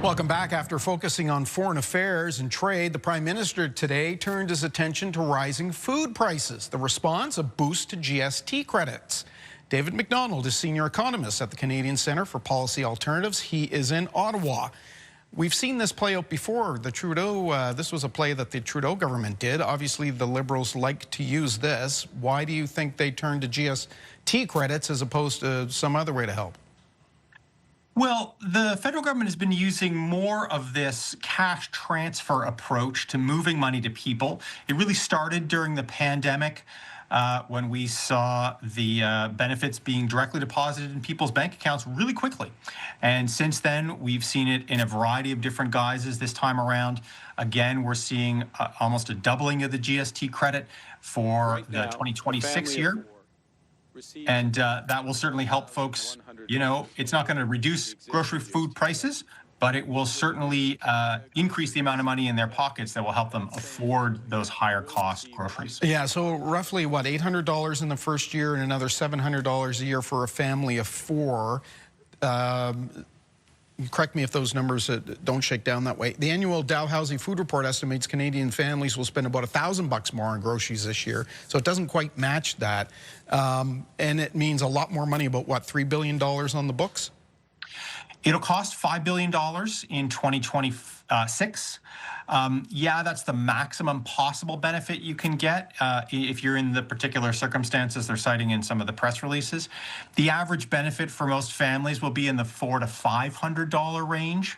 Welcome back. After focusing on foreign affairs and trade, the Prime Minister today turned his attention to rising food prices. The response, a boost to GST credits. David MacDonald is senior economist at the Canadian Centre for Policy Alternatives. He is in Ottawa. We've seen this play out before. This was a play that the Trudeau government did. Obviously, the Liberals like to use this. Why do you think they turned to GST credits as opposed to some other way to help? Well, the federal government has been using more of this cash transfer approach to moving money to people. It really started during the pandemic when we saw the benefits being directly deposited in people's bank accounts really quickly. And since then, we've seen it in a variety of different guises this time around. Again, we're seeing almost a doubling of the GST credit for the 2026 year. And that will certainly help folks. You know, it's not going to reduce grocery food prices, but it will certainly increase the amount of money in their pockets that will help them afford those higher cost groceries. Yeah, so roughly, what, $800 in the first year and another $700 a year for a family of four. Correct me if those numbers don't shake down that way. The annual Dow Housing Food Report estimates Canadian families will spend about $1,000 more on groceries this year. So it doesn't quite match that. And it means a lot more money, about what, $3 billion on the books? It'll cost $5 billion in 2026. Yeah, that's the maximum possible benefit you can get if you're in the particular circumstances they're citing in some of the press releases. The average benefit for most families will be in the $400 to $500 range.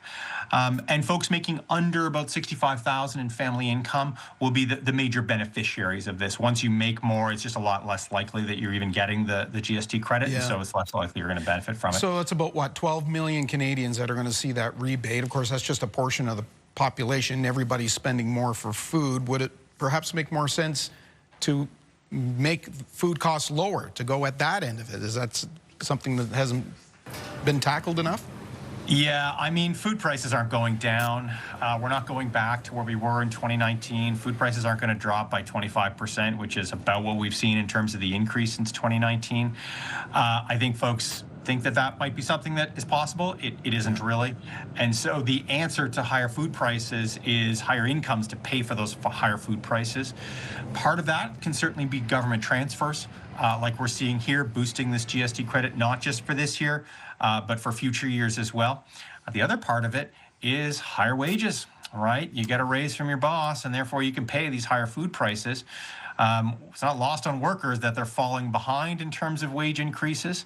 And folks making under about $65,000 in family income will be the major beneficiaries of this. Once you make more, it's just a lot less likely that you're even getting the GST credit, and so it's less likely you're going to benefit from it. So it's about, what, 12 million Canadians that are going to see that rebate. Of course, that's just a portion of the population. Everybody's spending more for food. Would it perhaps make more sense to make food costs lower, to go at that end of it? Is that something that hasn't been tackled enough? Yeah, I mean, food prices aren't going down. We're not going back to where we were in 2019. Food prices aren't going to drop by 25%, which is about what we've seen in terms of the increase since 2019. I think folks think that that might be something that is possible. It isn't really. And so the answer to higher food prices is higher incomes to pay for those higher food prices. Part of that can certainly be government transfers, like we're seeing here, boosting this GST credit, not just for this year, but for future years as well. The other part of it is higher wages, right? You get a raise from your boss, and therefore you can pay these higher food prices. It's not lost on workers that they're falling behind in terms of wage increases.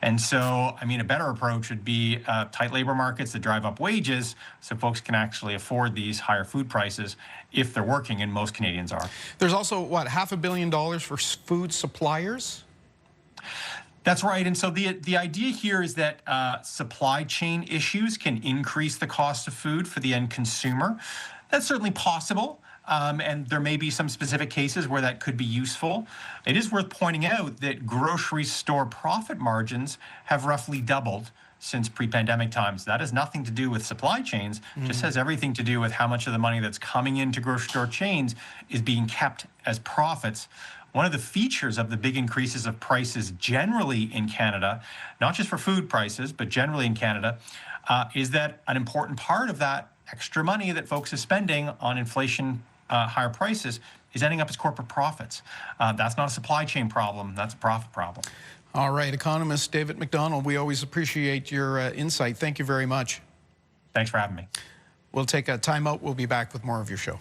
And so, I mean, a better approach would be tight labor markets that drive up wages so folks can actually afford these higher food prices if they're working, and most Canadians are. There's also, what, $500 million for food suppliers? That's right. And so the idea here is that supply chain issues can increase the cost of food for the end consumer. That's certainly possible. And there may be some specific cases where that could be useful. It is worth pointing out that grocery store profit margins have roughly doubled since pre-pandemic times. That has nothing to do with supply chains, just has everything to do with how much of the money that's coming into grocery store chains is being kept as profits. One of the features of the big increases of prices generally in Canada, not just for food prices, but generally in Canada, is that an important part of that extra money that folks are spending on inflation, higher prices, is ending up as corporate profits. That's not a supply chain problem. That's a profit problem. All right, economist David MacDonald, we always appreciate your insight. Thank you very much. Thanks for having me. We'll take a time out. We'll be back with more of your show.